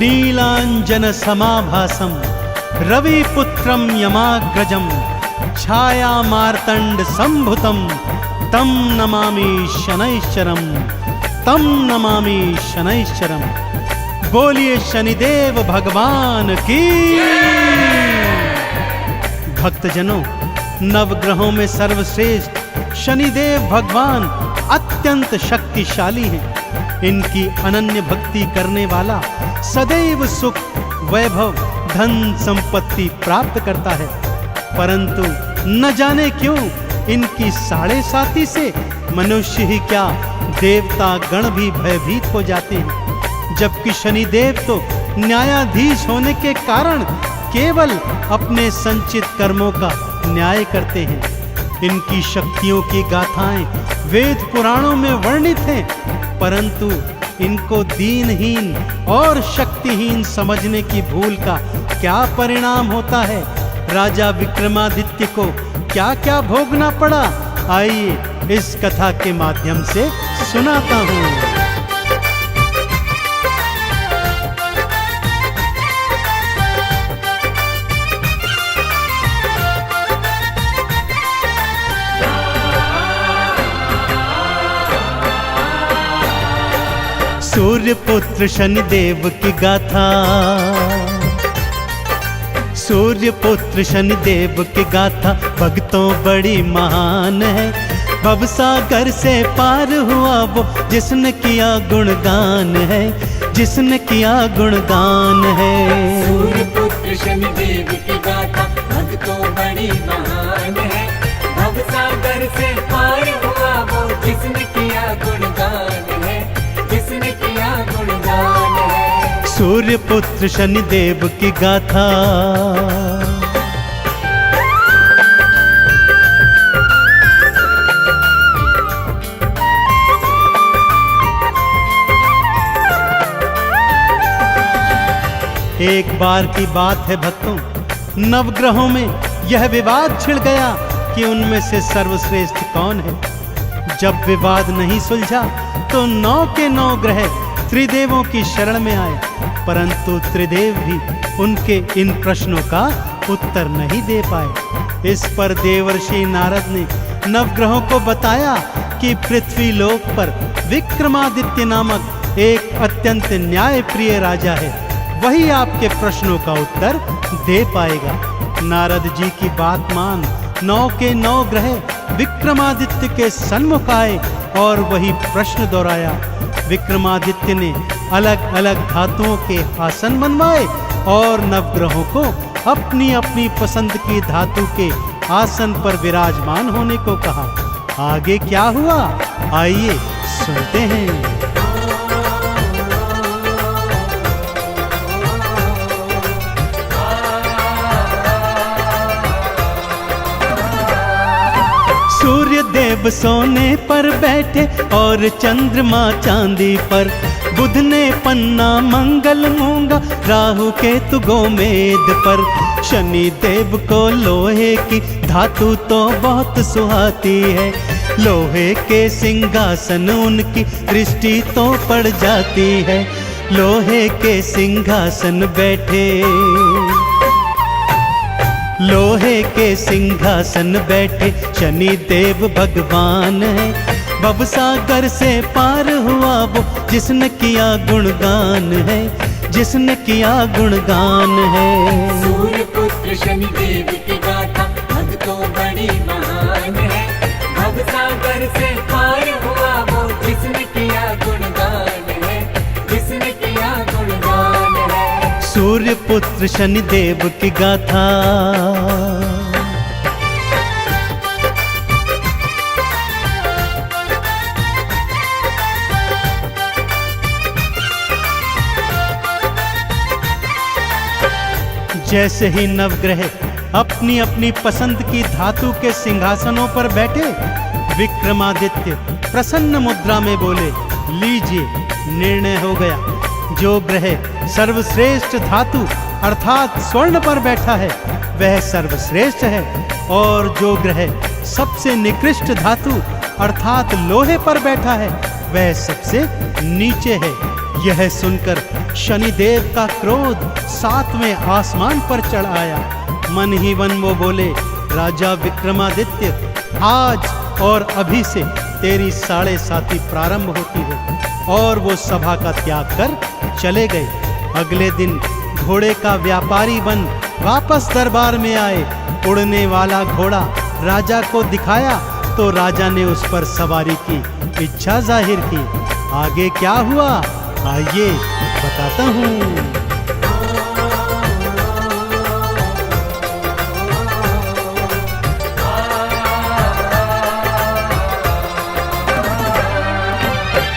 नीलांजन समाभासम रविपुत्रम यमाग्रजम छाया मार्तंड संभुतम तम नमामि शनैश्चरम तम नमामि शनैश्चरम। बोलिए शनिदेव भगवान की। भक्तजनों, नवग्रहों में सर्वश्रेष्ठ शनिदेव भगवान अत्यंत शक्तिशाली हैं। इनकी अनन्य भक्ति करने वाला सदैव सुख, वैभव, धन संपत्ति प्राप्त करता है। परंतु न जाने क्यों इनकी साढ़े साती से मनुष्य ही क्या देवता गण भी भयभीत हो जाते हैं। जबकि शनिदेव तो न्यायाधीश होने के कारण केवल अपने संचित कर्मों का न्याय करते हैं। इनकी शक्तियों की गाथाएं वेद पुराणों में वर्णित हैं, परंतु इनको दीनहीन और शक्तिहीन समझने की भूल का क्या परिणाम होता है। राजा विक्रमादित्य को क्या क्या भोगना पड़ा, आइए इस कथा के माध्यम से सुनाता हूँ। सूर्य पुत्र शनिदेव की गाथा। सूर्य पुत्र शनिदेव की गाथा भक्तों बड़ी महान है। भवसागर से पार हुआ वो जिसने किया गुणगान है, जिसने किया गुणगान है। सूर्य पुत्र शनिदेव की गाथा भक्तों बड़ी महान है। भवसागर से पार हुआ वो जिसने किया गुणगान है, जिसने किया गुणगान है। सूर्य पुत्र शनिदेव की गाथा। एक बार की बात है भक्तों, नवग्रहों में यह विवाद छिड़ गया कि उनमें से सर्वश्रेष्ठ कौन है। जब विवाद नहीं सुलझा तो 9 के 9 ग्रह त्रिदेवों की शरण में आए, परंतु त्रिदेव भी उनके इन प्रश्नों का उत्तर नहीं दे पाए। इस पर देवर्षि नारद ने नवग्रहों को बताया कि पृथ्वी लोक पर विक्रमादित्य नामक एक अत्यंत न्यायप्रिय राजा है, वही आपके प्रश्नों का उत्तर दे पाएगा। नारद जी की बात मान 9 के 9 ग्रह विक्रमादित्य के सन्मुख आए और वही प्रश्न दोहराया। विक्रमादित्य ने अलग अलग धातुओं के आसन बनवाए और नवग्रहों को अपनी अपनी पसंद की धातु के आसन पर विराजमान होने को कहा। आगे क्या हुआ, आइए सुनते हैं। सूर्य देव सोने पर बैठे और चंद्रमा चांदी पर। बुध ने पन्ना मंगल मूंगा, राहु केतु गोमेद पर। शनि देव को लोहे की धातु तो बहुत सुहाती है। लोहे के सिंहासन उनकी दृष्टि तो पड़ जाती है। लोहे के सिंहासन बैठे, लोहे के सिंहासन बैठे शनि देव भगवान है। भवसागर से पार हुआ वो जिसने किया गुणगान है, जिसने किया गुणगान है। सूर्य पुत्र शनिदेव की गाथा भक्तों बड़ी महान है। भवसागर से पार हुआ वो जिसने किया गुणगान है, जिसने किया गुणगान है। सूर्य पुत्र शनिदेव की गाथा। जैसे ही नवग्रह अपनी अपनी पसंद की धातु के सिंहासनों पर बैठे, विक्रमादित्य प्रसन्न मुद्रा में बोले, लीजिए निर्णय हो गया। जो ग्रह सर्वश्रेष्ठ धातु अर्थात स्वर्ण पर बैठा है वह सर्वश्रेष्ठ है, और जो ग्रह सबसे निकृष्ट धातु अर्थात लोहे पर बैठा है वह सबसे नीचे है। यह सुनकर शनिदेव का क्रोध 7वें आसमान पर चढ़ आया। मन ही मन वो बोले, राजा विक्रमादित्य, आज और अभी से तेरी 7.5 प्रारंभ होती है। और वो सभा का त्याग कर चले गए। अगले दिन घोड़े का व्यापारी बन वापस दरबार में आए। उड़ने वाला घोड़ा राजा को दिखाया तो राजा ने उस पर सवारी की इच्छा जाहिर की। आगे क्या हुआ, आइए बताता हूँ।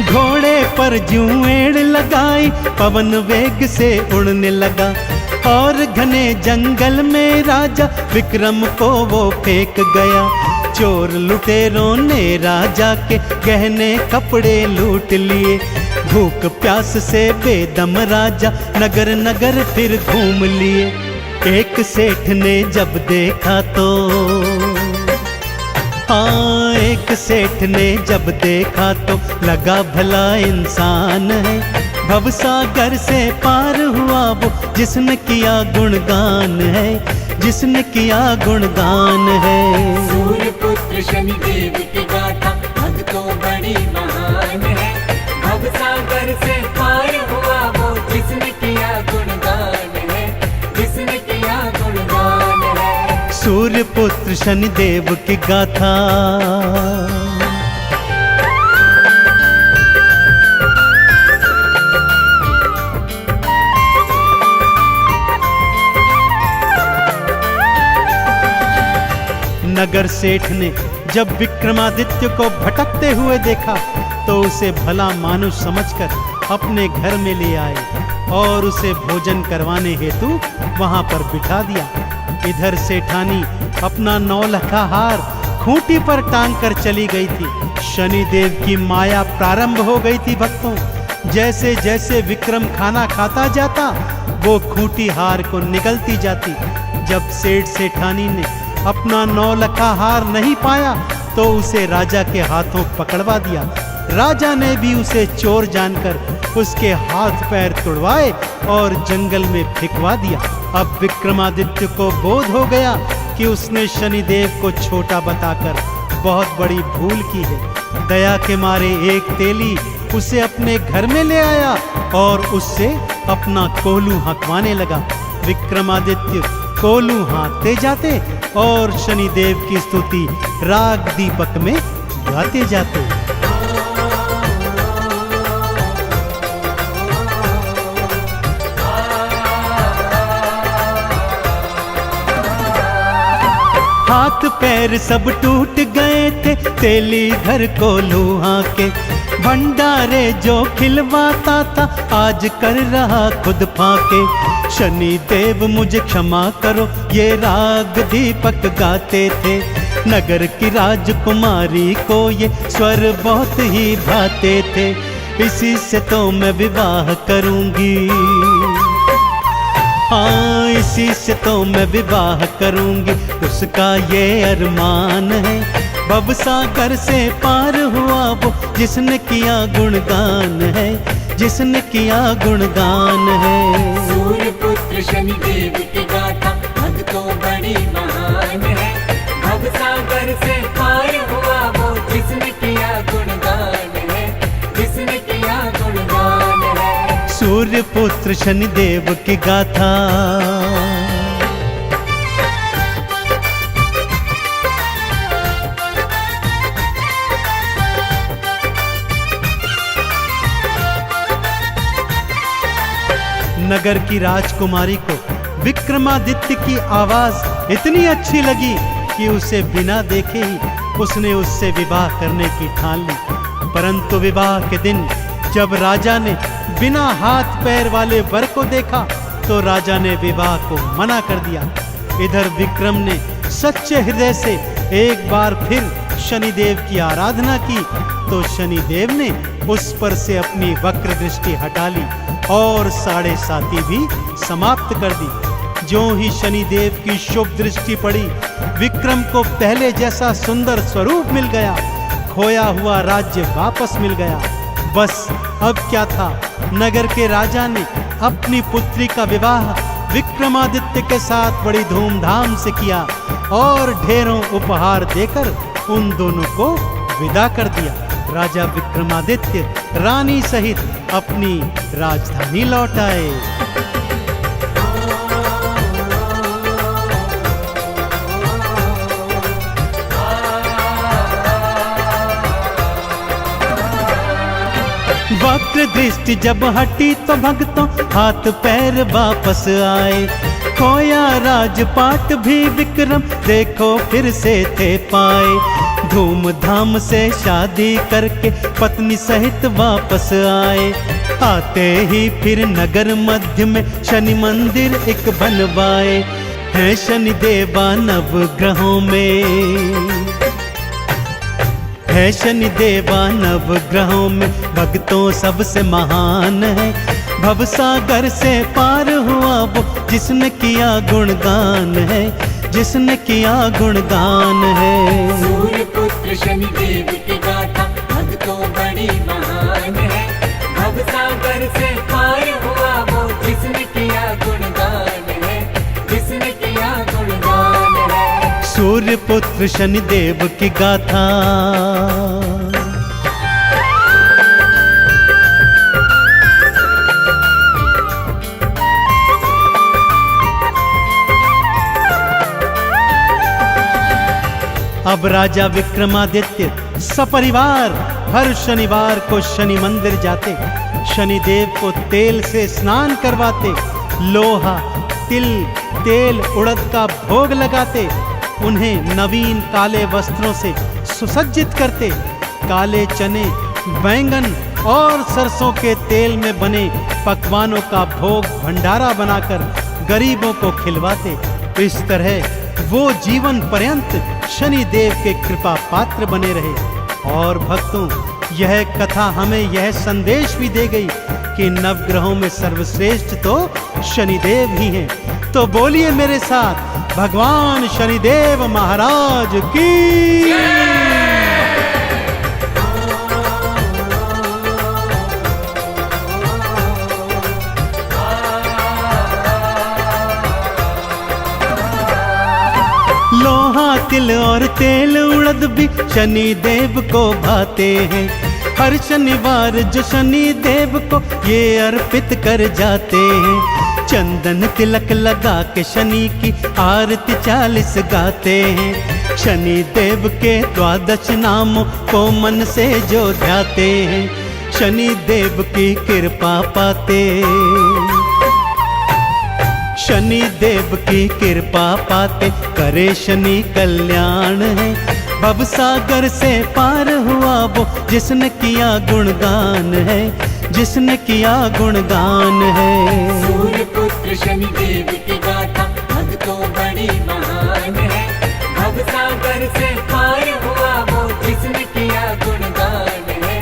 घोड़े पर ज्यों एड़ लगाई, पवन वेग से उड़ने लगा। और घने जंगल में राजा विक्रम को वो फेंक गया। चोर लुटेरों ने राजा के गहने कपड़े लूट लिए। भूख प्यास से बेदम राजा नगर नगर फिर घूम लिए। एक सेठ ने जब देखा तो, हाँ, एक सेठ ने जब देखा तो लगा भला इंसान है। भवसागर से पार हुआ वो जिसने किया गुणगान है, जिसने किया गुणगान है। सूर्य पुत्र शनिदेव की गाथा भक्तों बड़ी महान है। भवसागर से पार हुआ वो जिसने किया गुणगान है, जिसने किया गुणगान है। सूर्य पुत्र शनिदेव की गाथा। नगर सेठ ने जब विक्रमादित्य को भटकते हुए देखा तो उसे भला मानुष समझकर अपने घर में ले आए और उसे भोजन करवाने हेतु वहां पर बिठा दिया। इधर सेठानी अपना 9 लखा हार खूंटी पर टांग कर चली गई थी। शनिदेव की माया प्रारंभ हो गई थी भक्तों। जैसे जैसे विक्रम खाना खाता जाता वो खूंटी हार को निगलती जाती। जब सेठ सेठानी ने अपना 9 लखा हार नहीं पाया तो उसे राजा के हाथों पकड़वा दिया। राजा ने भी उसे चोर जानकर उसके हाथ पैर तुड़वाए और जंगल में फेंकवा दिया। अब विक्रमादित्य को बोध हो गया कि उसने शनिदेव को छोटा बताकर बहुत बड़ी भूल की है। दया के मारे एक तेली उसे अपने घर में ले आया और उससे अपना कोल्हू हाँकवाने लगा। विक्रमादित्य कोल्हू हाँकते जाते और शनिदेव की स्तुति राग दीपक में गाते जाते। हाथ पैर सब टूट गए थे, तेली घर कोल्हू हाँके। भंडारे जो खिलवाता था आज कर रहा खुद फाके। शनिदेव मुझे क्षमा करो, ये राग दीपक गाते थे। नगर की राजकुमारी को ये स्वर बहुत ही भाते थे। इसी से तो मैं विवाह करूंगी, हाँ, इसी से तो मैं विवाह करूंगी। उसका ये अरमान है। भवसागर से पार हुआ वो जिसने किया गुणगान है, जिसने किया गुणगान है। सूर्य पुत्र शनिदेव की गाथा भक्तों बड़ी महान है। भवसागर से पार हुआ वो जिसने किया गुणगान है, जिसने किया गुणगान है। सूर्य पुत्र शनिदेव की गाथा। नगर की राजकुमारी को विक्रमादित्य की आवाज इतनी अच्छी लगी कि उसे बिना देखे ही उसने उससे विवाह करने की ठान ली। परंतु विवाह के दिन जब राजा ने बिना हाथ पैर वाले वर को देखा तो राजा ने विवाह को मना कर दिया। इधर विक्रम ने सच्चे हृदय से एक बार फिर शनिदेव की आराधना की तो शनिदेव ने उस पर से अपनी वक्र दृष्टि हटा ली और 7.5 भी समाप्त कर दी। जो ही शनिदेव की शुभ दृष्टि पड़ी, विक्रम को पहले जैसा सुंदर स्वरूप मिल गया। खोया हुआ राज्य वापस मिल गया। बस अब क्या था, नगर के राजा ने अपनी पुत्री का विवाह विक्रमादित्य के साथ बड़ी धूमधाम से किया और ढेरों उपहार देकर उन दोनों को विदा कर दिया। राजा विक्रमादित्य रानी सहित अपनी राजधानी लौट आए। वक्र दृष्टि जब हटी तो भक्तों हाथ पैर वापस आए। खोया राजपाट भी विक्रम देखो फिर से थे पाए। धूमधाम से शादी करके पत्नी सहित वापस आए। आते ही फिर नगर मध्य में शनि मंदिर एक बनवाए। है शनि देवा नवग्रहों में, है शनि देवा नवग्रहों में, भक्तों सबसे महान है। भवसागर से पार हुआ वो जिसने किया गुणगान है, जिसने किया गुणगान है। सूर्य पुत्र शनि देव की गाथा भक्तों बड़ी महान है। भवसागर से पार हुआ वो जिसने किया गुणगान है, जिसने किया गुणगान है। सूर्य पुत्र शनि देव की गाथा। अब राजा विक्रमादित्य सपरिवार हर शनिवार को शनि मंदिर जाते, शनिदेव को तेल से स्नान करवाते, लोहा तिल तेल उड़द का भोग लगाते, उन्हें नवीन काले वस्त्रों से सुसज्जित करते, काले चने बैंगन और सरसों के तेल में बने पकवानों का भोग भंडारा बनाकर गरीबों को खिलवाते। इस तरह वो जीवन पर्यंत शनि देव के कृपा पात्र बने रहे। और भक्तों, यह कथा हमें यह संदेश भी दे गई कि नवग्रहों में सर्वश्रेष्ठ तो शनिदेव ही हैं। तो बोलिए मेरे साथ, भगवान शनिदेव महाराज की। लोहा तिल और तेल उड़द भी शनि देव को भाते हैं। हर शनिवार जो शनि देव को ये अर्पित कर जाते हैं। चंदन तिलक लगा के शनि की आरती 40 गाते हैं। शनि देव के 12 नामों को मन से जो ध्याते हैं, शनि देव की कृपा पाते, शनि देव की कृपा पाते करे शनि कल्याण है। भवसागर से पार हुआ वो जिसने किया गुणगान है, जिसने किया गुणगान है। सूर्य पुत्र शनि देव की गाथा भक्तों बड़ी महान है। भवसागर से पार हुआ वो जिसने किया गुणगान है,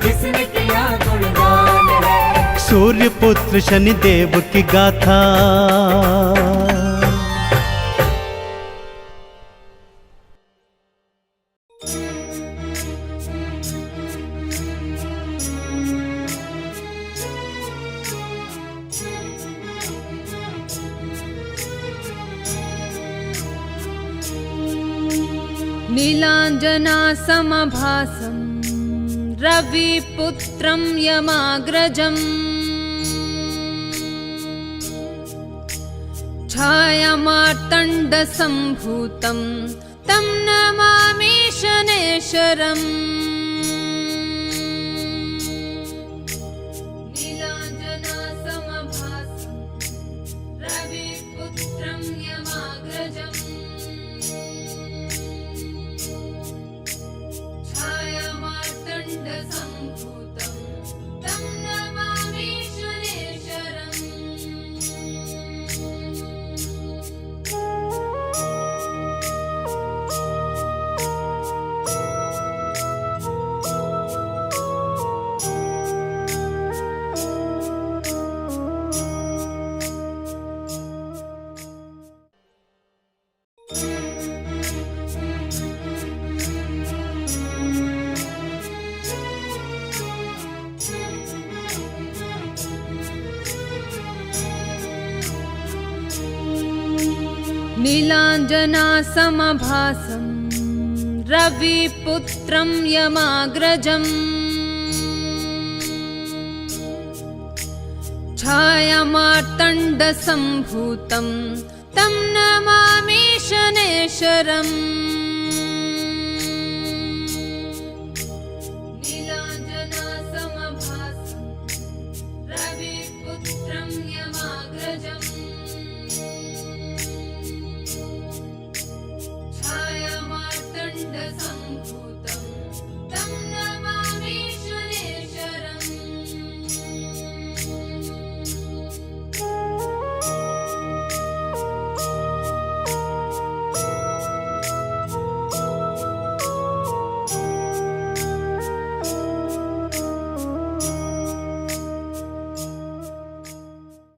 जिसने किया गुणगान है। सूर्य पुत्र शनि देव की गाथा। नीलाञ्जना समभासं रविपुत्रं यमाग्रजम् छायामार्तण्डसम्भूतं तं नमामि शनेश्वरम्। नीलाञ्जना समभासं रविपुत्रं यमाग्रजम् छायामार्तण्डसम्भूतं तं नमामि शनेश्वरम्। नीलाञ्जनासमभासं रविपुत्रं यमाग्रजम् छायामार्तण्डसम्भूतं तं नमामि शनैश्वरम्